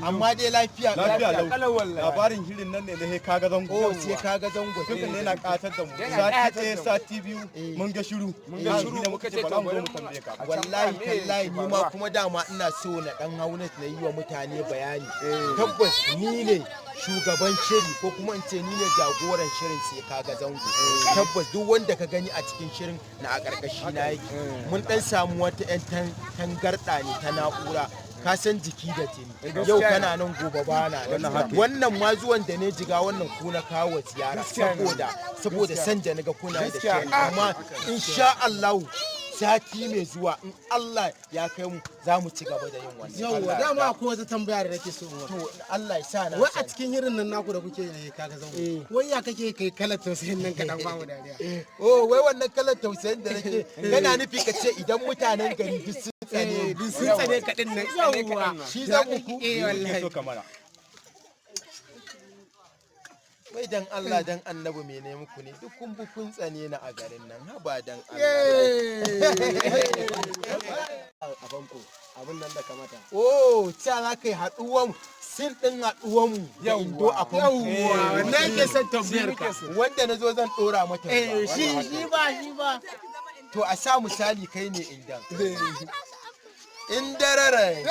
amma dai lafiya labarin hirin nan ne da kaga zango sai kaga zango duka ne na katar da mu sati ɗaya sati biyu mun ga shiru da muka ce ba mu zo mu tambaye ka wallahi tallahi ni ma kuma dama ina so na dan hauna na yi wa mutane bayani tabbas ni ne shugaban shiri ko kuma in ce ni ne jagoran shirin sai kaga zango tabbas duk wanda ka gani a cikin shirin na a karkashi na yake mun dan samu wata yan tangarda ne ta na'ura ka san jiki da tini yau kana nan gobe bana wannan ma zuwan da ne jiga wannan kuna kawo ziyara saboda san da naga kuna da shi amma insha Allah sati mai zuwa in Allah ya kai mu za mu ci gaba da yin wannan. Yawwa dama akwai wata tambaya da nake so mu. To Allah ya sa na. Wai a cikin hirin nan naku da kuke yi kaga zango. Wai ya kake kai kalar tausayin nan ka dan ba mu dariya. Oh wai wannan kalar tausayin da nake kana nufi ka ce idan mutanen gari duk sun tsane sun tsane kadin nan. Yawwa shi za ku wallahi so kamar wai dan Allah dan annabi mene muku ne duk kun bu kun tsane na a garin nan haba dan abanko abin nan da kamata oh ta za kai haduwan sin din haduwan mu da indo a fanko wannan ke san tambayar ka wanda nazo zan dora mata shi ba to a sa misali kai ne indan in darare